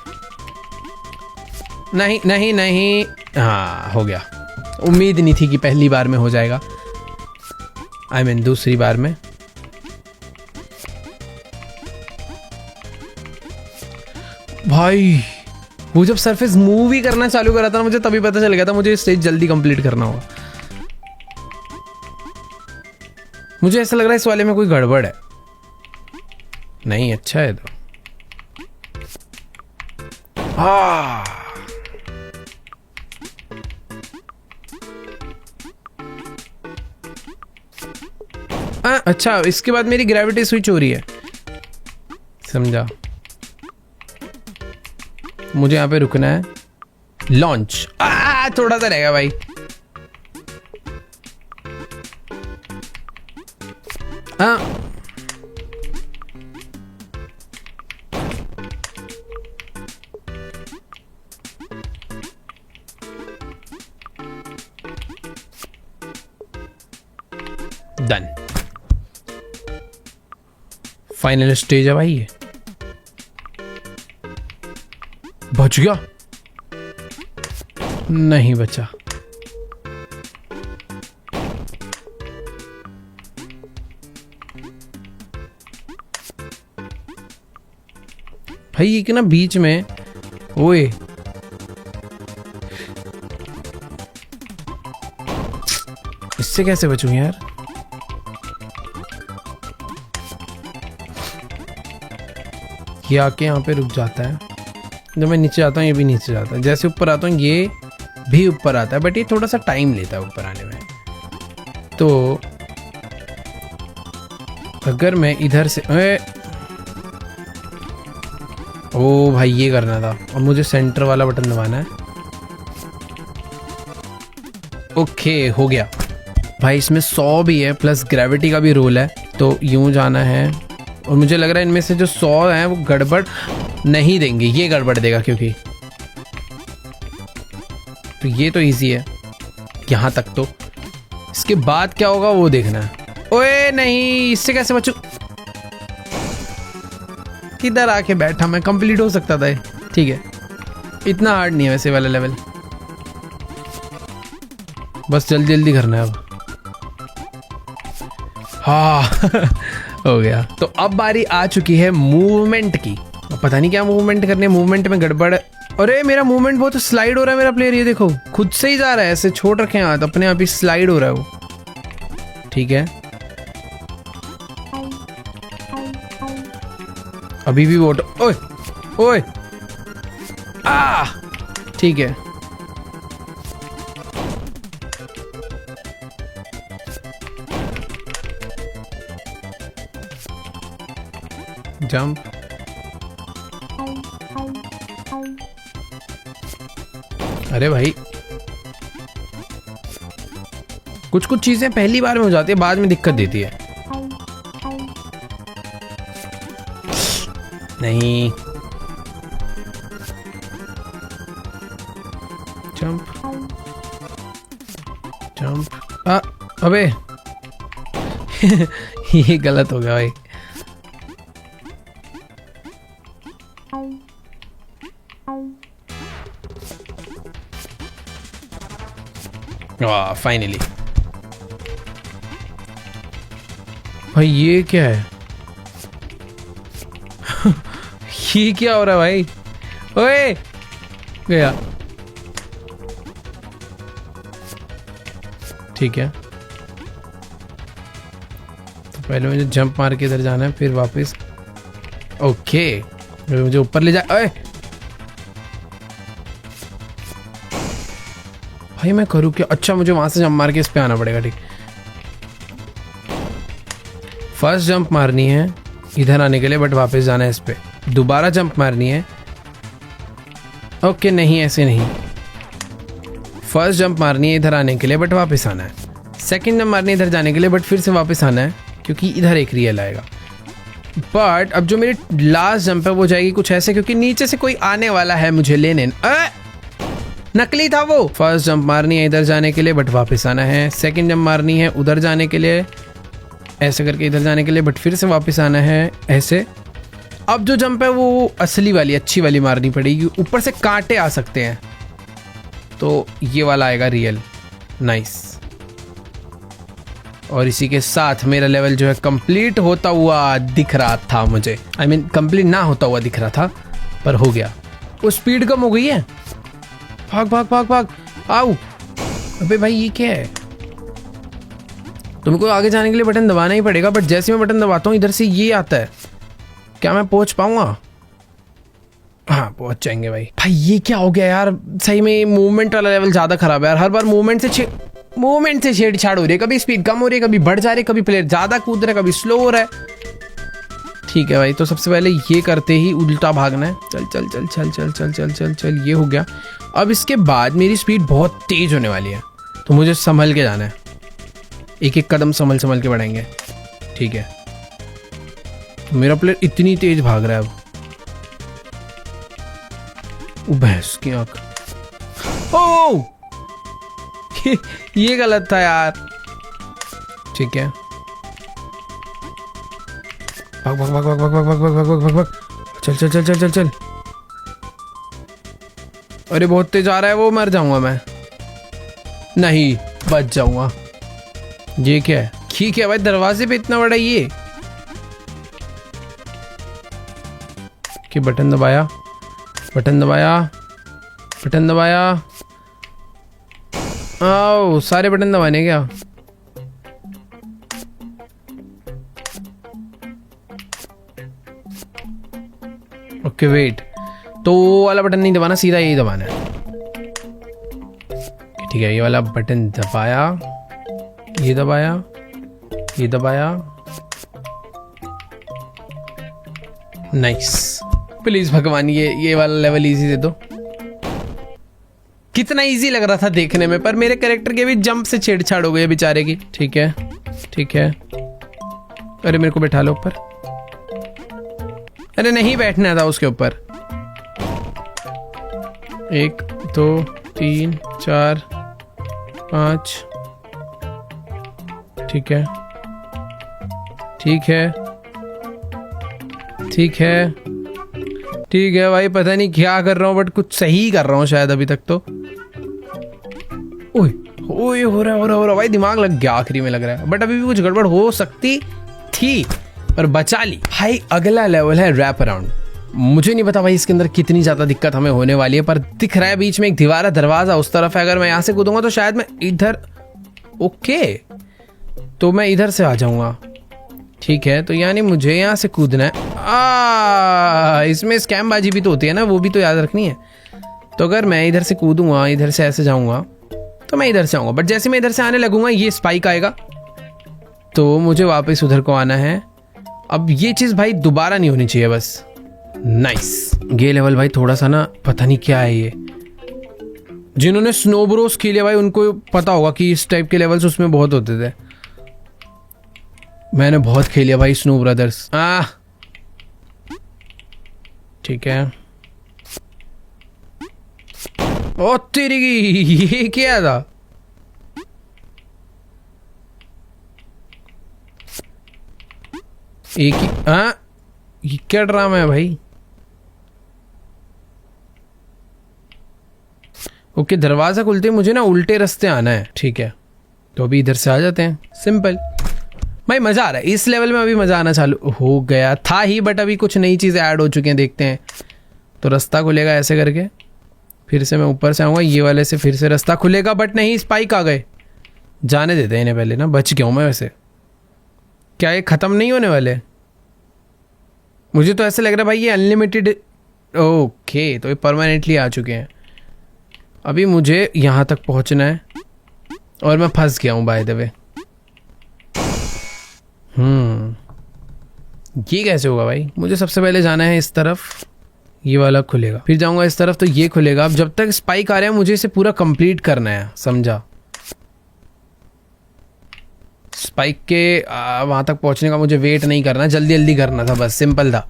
नहीं नहीं नहीं, हाँ हो गया। उम्मीद नहीं थी कि पहली बार में हो जाएगा। आई मीन दूसरी बार में। भाई वो जब सरफेस मूव ही करना चालू करा था ना, मुझे तभी पता चल गया था मुझे स्टेज जल्दी कंप्लीट करना होगा। मुझे ऐसा लग रहा है इस वाले में कोई गड़बड़ है। नहीं अच्छा है तो। अच्छा इसके बाद मेरी ग्रेविटी स्विच हो रही है, समझा। मुझे यहाँ पे रुकना है। लॉन्च थोड़ा सा रहेगा भाई। डन। फाइनल स्टेज है भाई ये। बच गया? नहीं बचा। भाई ये कि ना बीच में, ओए इससे कैसे बचूं यार? ये आके यहाँ पे रुक जाता है, जब मैं नीचे जाता हूँ ये भी नीचे जाता है, जैसे ऊपर आता हूँ ये भी ऊपर आता है, बट ये थोड़ा सा टाइम लेता है ऊपर आने में। तो अगर मैं इधर से ओ भाई ये करना था, और मुझे सेंटर वाला बटन दबाना है। ओके हो गया भाई। इसमें 100 भी है प्लस ग्रेविटी का भी रोल है, तो यूं जाना है। और मुझे लग रहा है इनमें से जो 100 है वो गड़बड़ नहीं देंगे, ये गड़बड़ देगा क्योंकि, तो ये तो इजी है यहाँ तक। तो इसके बाद क्या होगा वो देखना है। ओए नहीं, इससे कैसे बचूं? किधर आके बैठा मैं, कंप्लीट हो सकता था। ठीक है, इतना हार्ड नहीं है वैसे वाला लेवल, बस जल्दी जल्दी करना है अब। हाँ हो गया। तो अब बारी आ चुकी है मूवमेंट की। पता नहीं क्या मूवमेंट करनी है, मूवमेंट में गड़बड़। अरे मेरा मूवमेंट बहुत स्लाइड हो रहा है मेरा प्लेयर, ये देखो खुद से ही जा रहा है, ऐसे छोड़ रखे हैं हाथ, अपने आप ही स्लाइड हो रहा है वो। ठीक है, अभी भी वोट। ओए ओए आ, ठीक है। जंप, अरे भाई कुछ कुछ चीजें पहली बार में हो जाती है, बाद में दिक्कत देती है। नहीं, जंप जंप, अबे ये गलत हो गया भाई। फाइनली भाई ये क्या है? ये क्या हो रहा है भाई? ओए गया। ठीक है, तो पहले मुझे जंप मार के इधर जाना है, फिर वापस। ओके, मुझे ऊपर ले जा। ओए भाई मैं करूँ क्या? अच्छा मुझे वहां से जंप मार के इस पे आना पड़ेगा। ठीक, फर्स्ट जंप मारनी है इधर आने के लिए, बट वापस जाना है इस पे। दोबारा जंप मारनी है। ओके नहीं, ऐसे नहीं। फर्स्ट जंप मारनी है इधर आने के लिए, बट वापस आना है। सेकंड जंप मारनी है इधर जाने के लिए, बट फिर से वापस आना है, क्योंकि इधर एक रियल आएगा। बट अब जो मेरी लास्ट जंप है वो जाएगी कुछ ऐसे, क्योंकि नीचे से कोई आने वाला है मुझे लेने। नकली था वो। फर्स्ट जंप मारनी है इधर जाने के लिए, बट वापस आना है। सेकंड जंप मारनी है उधर जाने के लिए, ऐसे करके इधर जाने के लिए, बट फिर से वापस आना है ऐसे। अब जो जंप है वो असली वाली, अच्छी वाली मारनी पड़ेगी। ऊपर से कांटे आ सकते हैं, तो ये वाला आएगा रियल। नाइस। और इसी के साथ मेरा लेवल जो है कंप्लीट होता हुआ दिख रहा था मुझे। आई मीन कंप्लीट ना होता हुआ दिख रहा था, पर हो गया। वो स्पीड कम हो गई है। भाग भाग भाग भाग, आओ। अबे भाई ये क्या है? तुमको आगे जाने के लिए बटन दबाना ही पड़ेगा, बट जैसे मैं बटन दबाता हूँ इधर से ये आता है। क्या मैं पहुंच पाऊंगा? हाँ पहुंच जाएंगे भाई। भाई ये क्या हो गया यार? सही में मूवमेंट वाला लेवल ज्यादा खराब है यार। हर बार मूवमेंट से छेड़छाड़ हो रही है। कभी स्पीड कम हो रही है, कभी बढ़ जा रही है, कभी प्लेयर ज्यादा कूद रहा है, कभी स्लो हो रहा है। ठीक है भाई, तो सबसे पहले ये करते ही उल्टा भागना है। चल चल चल चल चल चल चल चल चल, ये हो गया। अब इसके बाद मेरी स्पीड बहुत तेज होने वाली है, तो मुझे संभल के जाना है। एक एक कदम संभल संभल के बढ़ाएंगे। ठीक है, मेरा प्लेयर इतनी तेज भाग रहा है अब। भैंस की आंख। ओ ये गलत था यार। ठीक है, भाग भाग भाग भाग भाग भाग भाग भाग भाग भाग, चल चल चल चल चल चल। अरे बहुत तेज आ रहा है वो, मर जाऊंगा मैं। नहीं, बच जाऊंगा। ये क्या है? ठीक है भाई, दरवाजे पे इतना बड़ा ये कि बटन दबाया, बटन दबाया, बटन दबाया। आओ, सारे बटन दबाने क्या? ओके वेट, तो वो वाला बटन नहीं दबाना, सीधा यही दबाना है। ठीक है, ये वाला बटन दबाया, ये दबाया, ये दबाया। नाइस। प्लीज भगवान ये वाला लेवल इजी दे दो। कितना इजी लग रहा था देखने में, पर मेरे कैरेक्टर के भी जंप से छेड़छाड़ हो गई बेचारे की। ठीक है, ठीक है। अरे मेरे को बैठा लो ऊपर। अरे नहीं बैठना था उसके ऊपर। 1 2 3 4 5। ठीक है, ठीक है, ठीक है, ठीक है भाई। पता नहीं क्या कर रहा हूँ, बट कुछ सही कर रहा हूँ शायद अभी तक तो। ओए ओए, हो रहा भाई, दिमाग लग गया आखिरी में लग रहा है, बट अभी भी कुछ गड़बड़ हो सकती थी, पर बचा ली भाई। अगला लेवल है रैप अराउंड। मुझे नहीं पता भाई इसके अंदर कितनी ज्यादा दिक्कत हमें होने वाली है, पर दिख रहा है बीच में एक दीवार है, दरवाजा उस तरफ है। अगर मैं यहाँ से कूदूंगा तो शायद मैं इधर, ओके, तो मैं इधर से आ जाऊंगा। ठीक है, तो यानी मुझे यहाँ से कूदना है। इसमें स्कैम बाजी भी तो होती है ना, वो भी तो याद रखनी है। तो अगर मैं इधर से कूदूंगा, इधर से ऐसे जाऊंगा, तो मैं इधर से आऊंगा, बट जैसे मैं इधर से आने लगूंगा ये स्पाइक आएगा, तो मुझे वापस उधर को आना है। अब ये चीज भाई दोबारा नहीं होनी चाहिए बस। नाइस। ये लेवल भाई थोड़ा सा ना, पता नहीं क्या है ये। जिन्होंने स्नो ब्रोस खेले भाई उनको पता होगा कि इस टाइप के लेवल्स उसमें बहुत होते थे। मैंने बहुत खेले भाई स्नो ब्रदर्स। ठीक है। ओ तेरी की, ये क्या था? एक ही, ये क्या ड्रामा है भाई? ओके, दरवाजा खुलते मुझे ना उल्टे रास्ते आना है। ठीक है, तो अभी इधर से आ जाते हैं। सिंपल भाई, मजा आ रहा है इस लेवल में। अभी मजा आना चालू हो गया था ही, बट अभी कुछ नई चीजें ऐड हो चुकी हैं, देखते हैं। तो रास्ता खुलेगा ऐसे करके, फिर से मैं ऊपर से आऊंगा, ये वाले से फिर से रास्ता खुलेगा, बट नहीं, स्पाइक आ गए। जाने देते हैं इन्हें पहले ना, बच गया हूं मैं वैसे। क्या ये खत्म नहीं होने वाले? मुझे तो ऐसे लग रहा है भाई ये अनलिमिटेड। ओके, तो ये परमानेंटली आ चुके हैं। अभी मुझे यहाँ तक पहुँचना है और मैं फंस गया हूँ बाय द वे। ये कैसे होगा भाई? मुझे सबसे पहले जाना है इस तरफ, ये वाला खुलेगा, फिर जाऊंगा इस तरफ तो ये खुलेगा। अब जब तक स्पाइक आ रहे हैं मुझे इसे पूरा कंप्लीट करना है, समझा? स्पाइक के वहां तक पहुंचने का मुझे वेट नहीं करना, जल्दी जल्दी करना था, बस सिंपल था।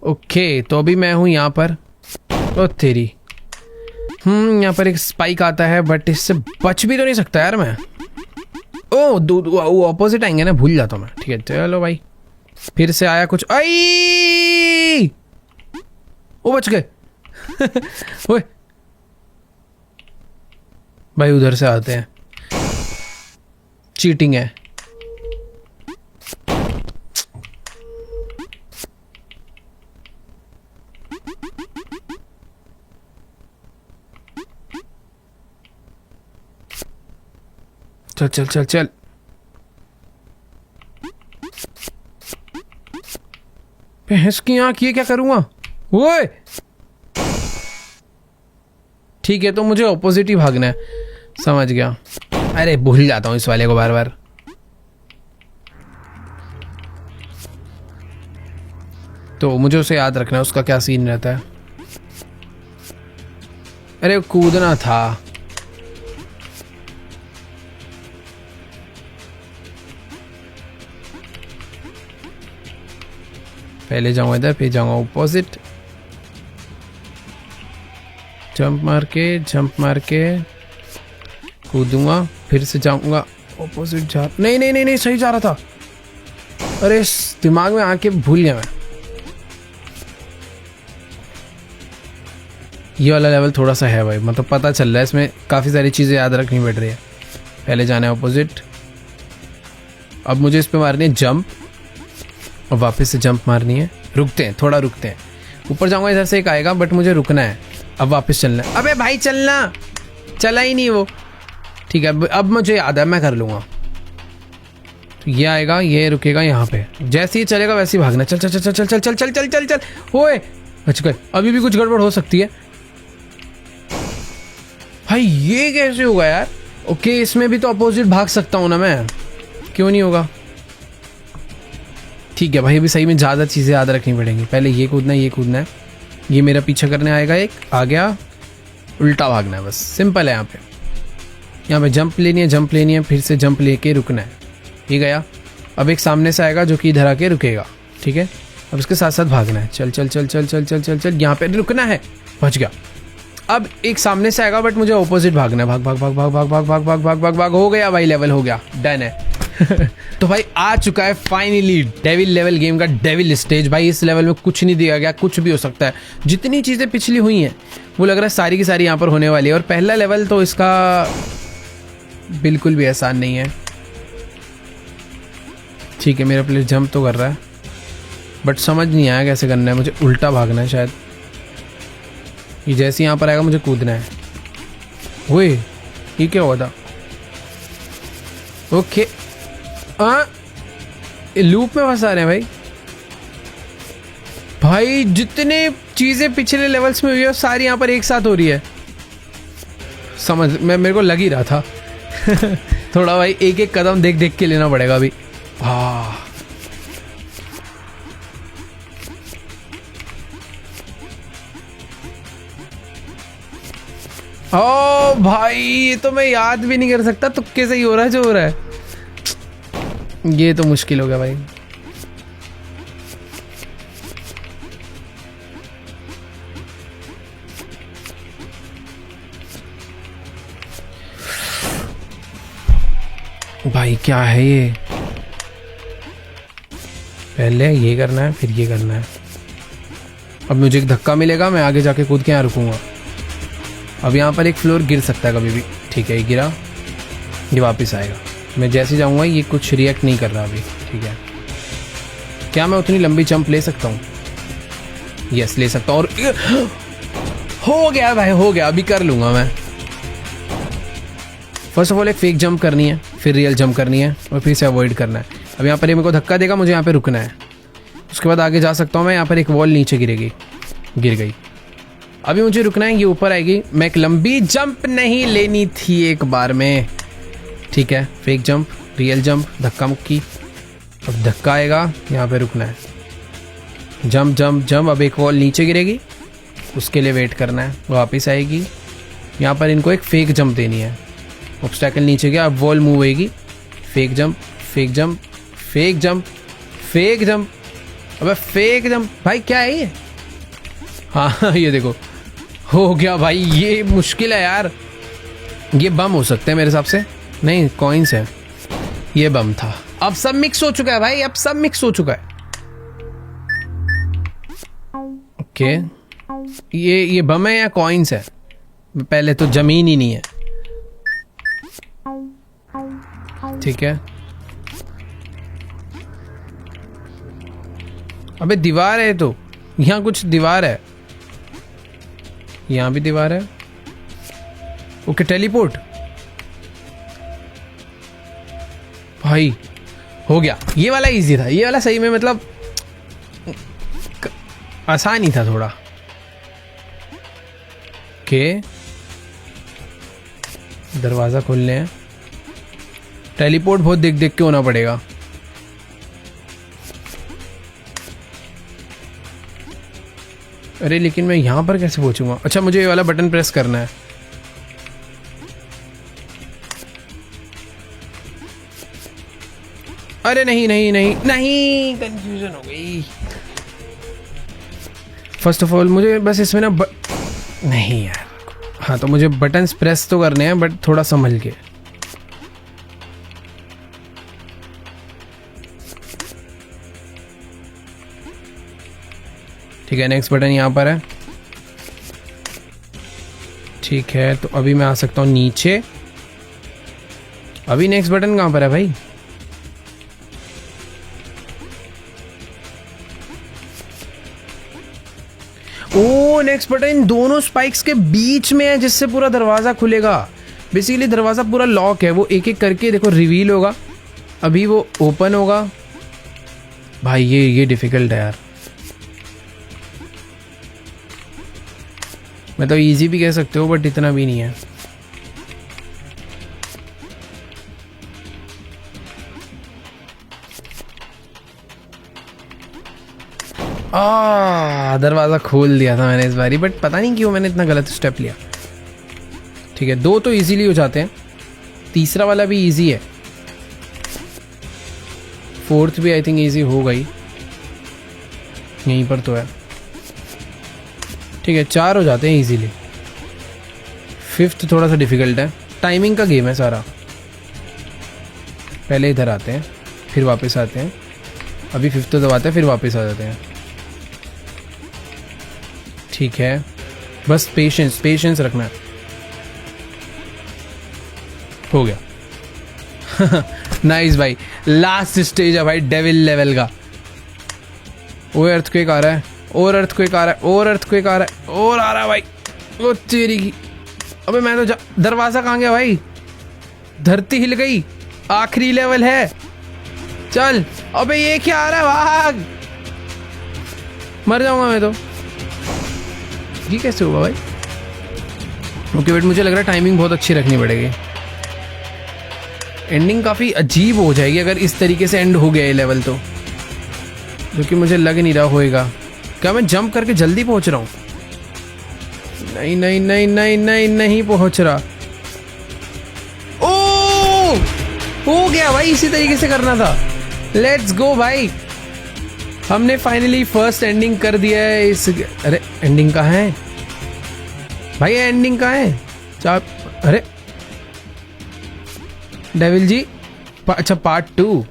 ओके, तो अभी मैं हूं यहाँ पर। ओ तेरी, यहाँ पर एक स्पाइक आता है, बट इससे बच भी तो नहीं सकता यार मैं। वो ऑपोजिट आएंगे ना, भूल जाता हूँ मैं। ठीक है, चलो भाई, फिर से आया कुछ। आई, वो बच गए। ओए भाई, उधर से आते हैं, चीटिंग है। चल चल चल चल। भैंस की आंख, ये क्या करूंगा? ओए ठीक है, तो मुझे ऑपोजिट ही भागना है, समझ गया। अरे भूल जाता हूँ इस वाले को बार बार। तो मुझे उसे याद रखना है, उसका क्या सीन रहता है। अरे कूदना था। पहले जाऊंगा इधर, फिर जाऊंगा ऑपोजिट, जंप मार के कूदूंगा, फिर से जाऊंगा ऑपोजिट। जा नहीं नहीं नहीं नहीं, सही जा रहा था। अरे दिमाग में आके भूल गया मैं। ये वाला लेवल थोड़ा सा है भाई, मतलब पता चल रहा है इसमें काफ़ी सारी चीज़ें याद रखनी पड़ रही है। पहले जाना है ऑपोजिट, अब मुझे इस पे मारनी है जंप, और वापस से जंप मारनी है। रुकते हैं, थोड़ा रुकते हैं, ऊपर जाऊंगा, इधर से एक आएगा, बट मुझे रुकना है। अब वापस चलना है। अबे भाई चलना, चला ही नहीं वो। ठीक है, अब मुझे याद है, मैं कर लूँगा। तो ये आएगा, ये रुकेगा यहाँ पे, जैसे ही चलेगा वैसे ही भागना। चल चल चल चल चल चल चल चल चल चल चल। ओए बच गए, अभी भी कुछ गड़बड़ हो सकती है भाई। ये कैसे होगा यार? ओके, इसमें भी तो अपोजिट भाग सकता हूँ ना मैं, क्यों नहीं होगा? ठीक है भाई, अभी सही में ज़्यादा चीज़ें याद रखनी पड़ेंगी। पहले ये कूदना है, ये कूदना है, ये मेरा पीछा करने आएगा, एक आ गया, उल्टा भागना है, बस सिंपल है। यहाँ पे जंप लेनी है, जंप लेनी है, फिर से जंप लेके रुकना है। ये गया। अब एक सामने से आएगा जो कि इधर आके रुकेगा, ठीक है। अब इसके साथ साथ भागना है। चल चल चल चल चल चल चल चल, यहाँ पे रुकना है, पहुँच गया। अब एक सामने से आएगा बट मुझे ऑपोजिट भागना है। भाग भाग भाग भाग भाग भाग भाग भाग भाग भाग भाग। हो गया भाई, लेवल हो गया, डन है। तो भाई आ चुका है फाइनली डेविल लेवल गेम का डेविल स्टेज। भाई इस लेवल में कुछ नहीं दिया गया, कुछ भी हो सकता है। जितनी चीज़ें पिछली हुई हैं वो लग रहा है सारी की सारी यहाँ पर होने वाली है। और पहला लेवल तो इसका बिल्कुल भी आसान नहीं है। ठीक है, मेरा प्लेयर जंप तो कर रहा है बट समझ नहीं आया कैसे करना है। मुझे उल्टा भागना है शायद। ये जैसे यहाँ पर आएगा मुझे कूदना है। ओए ये क्या हुआ था? ओके, लूप में फंसा रहे हैं भाई। भाई जितने चीजें पिछले लेवल्स में हुई है सारी यहाँ पर एक साथ हो रही है। समझ मेरे को लग ही रहा था। थोड़ा भाई एक एक कदम देख देख के लेना पड़ेगा अभी। ओ भाई ये तो मैं याद भी नहीं कर सकता, तुक्के से ही हो रहा है जो हो रहा है। ये तो मुश्किल हो गया भाई। भाई क्या है ये? पहले ये करना है फिर ये करना है। अब मुझे एक धक्का मिलेगा, मैं आगे जाके कूद के यहाँ रुकूंगा। अब यहाँ पर एक फ्लोर गिर सकता है कभी भी। ठीक है, ये गिरा, ये वापस आएगा। मैं जैसे जाऊँगा ये कुछ रिएक्ट नहीं कर रहा अभी। ठीक है, क्या मैं उतनी लंबी जंप ले सकता हूँ? यस ले सकता हूँ। और हो गया भाई, हो गया। अभी कर लूँगा मैं। फर्स्ट ऑफ ऑल एक फेक जंप करनी है, फिर रियल जंप करनी है और फिर से अवॉइड करना है। अब यहाँ पर ये मेरे को धक्का देगा, मुझे यहाँ पे रुकना है। उसके बाद आगे जा सकता हूँ मैं। यहाँ पर एक वॉल नीचे गिरेगी, गिर गई। अभी मुझे रुकना है, ये ऊपर आएगी। मैं एक लंबी जंप नहीं लेनी थी एक बार में। ठीक है, फेक जंप, रियल जंप, धक्का मुक्की। अब धक्का आएगा, यहाँ पे रुकना है। Jump jump jump. अब एक वॉल नीचे गिरेगी, उसके लिए वेट करना है, वापस आएगी। यहाँ पर इनको एक फेक जंप देनी है। ऑब्स्टैकल नीचे गया, अब वॉल मूव होएगी। Fake jump, fake jump, fake jump, fake jump. अबे फेक जंप भाई, क्या है ये? हाँ ये देखो हो गया भाई। ये मुश्किल है यार। ये बम हो सकते हैं मेरे हिसाब से। नहीं, कॉइन्स है। ये बम था। अब सब मिक्स हो चुका है भाई, अब सब मिक्स हो चुका है। ओके, ये बम है या कॉइन्स है? पहले तो जमीन ही नहीं है। ठीक है, अबे दीवार है तो, यहाँ कुछ दीवार है, यहाँ भी दीवार है। Okay, teleport. भाई हो गया। ये वाला इजी था, ये वाला सही में मतलब आसान ही था थोड़ा। ओके, दरवाजा खोलने हैं। टेलीपोर्ट बहुत देख देख के होना पड़ेगा। अरे लेकिन मैं यहां पर कैसे पहुंचूंगा? अच्छा, मुझे ये वाला बटन प्रेस करना है। अरे नहीं नहीं नहीं नहीं, कंफ्यूजन हो गई। फर्स्ट ऑफ ऑल मुझे बस इसमें ना नहीं यार। हाँ, तो मुझे बटन्स प्रेस तो करने हैं बट थोड़ा संभल के। ठीक है, नेक्स्ट बटन यहाँ पर है। ठीक है, तो अभी मैं आ सकता हूँ नीचे। अभी नेक्स्ट बटन कहाँ पर है भाई? ओ, नेक्स्ट बटन दोनों स्पाइक्स के बीच में है जिससे पूरा दरवाजा खुलेगा। बेसिकली दरवाजा पूरा लॉक है, वो एक एक करके देखो रिवील होगा। अभी वो ओपन होगा भाई। ये डिफिकल्ट है यार, मतलब इजी भी कह सकते हो बट इतना भी नहीं है। दरवाजा खोल दिया था मैंने इस बारी, बट पता नहीं क्यों मैंने इतना गलत स्टेप लिया। ठीक है, 2 तो इजीली हो जाते हैं, तीसरा वाला भी इजी है, 4th भी आई थिंक इजी हो गई, यहीं पर तो है। ठीक है, 4 हो जाते हैं इजीली, 5th थोड़ा सा डिफिकल्ट है। टाइमिंग का गेम है सारा, पहले इधर आते हैं फिर वापस आते हैं, अभी 5th तो दबाते हैं फिर वापस आ जाते हैं। ठीक है, बस पेशेंस रखना है। हो गया नाइस भाई, लास्ट स्टेज है भाई डेविल लेवल का। वो अर्थक्वेक आ रहा है, और अर्थक्वेक आ रहा है, और अर्थक्वेक आ रहा है, और आ रहा है भाई। वो तेरी की, अबे मैं तो दरवाजा कहाँ गया भाई, धरती हिल गई, आखिरी लेवल है, चल। अबे ये क्या आ रहा है, भाग, मर जाऊंगा मैं तो। ये कैसे हुआ भाई? ओके बट मुझे लग रहा है टाइमिंग बहुत अच्छी रखनी पड़ेगी, एंडिंग काफ़ी अजीब हो जाएगी अगर इस तरीके से एंड हो गया ये लेवल तो, जो कि मुझे लग नहीं रहा होएगा। क्या मैं जंप करके जल्दी पहुंच रहा हूँ? नहीं नहीं नहीं नहीं नहीं नहीं पहुंच रहा। ओ हो गया भाई, इसी तरीके से करना था। लेट्स गो भाई, हमने फाइनली फर्स्ट एंडिंग कर दिया है इस। अरे एंडिंग कहाँ है भाई, एंडिंग कहाँ है? अरे डेविल जी, अच्छा पार्ट 2।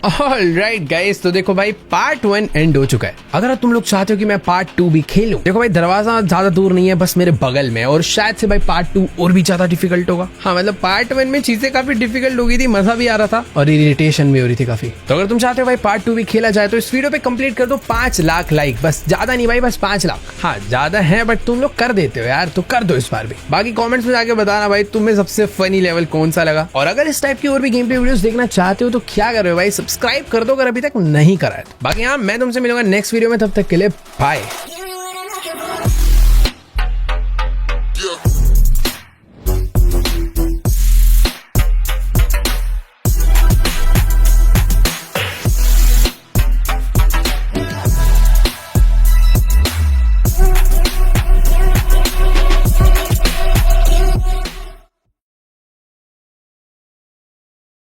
ऑलराइट गाइस, तो देखो भाई पार्ट 1 एंड हो चुका है। अगर तुम लोग चाहते हो कि मैं पार्ट 2 भी खेलूं, देखो भाई दरवाजा ज्यादा दूर नहीं है, बस मेरे बगल में, और शायद से भाई पार्ट 2 और भी ज्यादा डिफिकल्ट होगा। हाँ मतलब पार्ट 1 में चीजें काफी डिफिकल्ट हो गई थी, मजा भी आ रहा था और इरिटेशन भी हो रही थी काफी। तो अगर तुम चाहते हो भाई पार्ट 2 भी खेला जाए तो इस वीडियो पे कंप्लीट कर दो 5 लाख लाइक, बस ज्यादा नहीं भाई, बस 5 लाख। हाँ ज्यादा है बट तुम लोग कर देते हो यार, तो कर दो इस बार भी। बाकी कॉमेंट्स में जाके बताना भाई तुम्हें सबसे फनी लेवल कौन सा लगा, और अगर इस टाइप की और भी गेम पे वीडियोस देखना चाहते हो तो क्या कर रहे हो भाई, सब्सक्राइब कर दो अगर अभी तक नहीं करा है। बाकी हाँ मैं तुमसे मिलूंगा नेक्स्ट वीडियो में, तब तक के लिए बाय।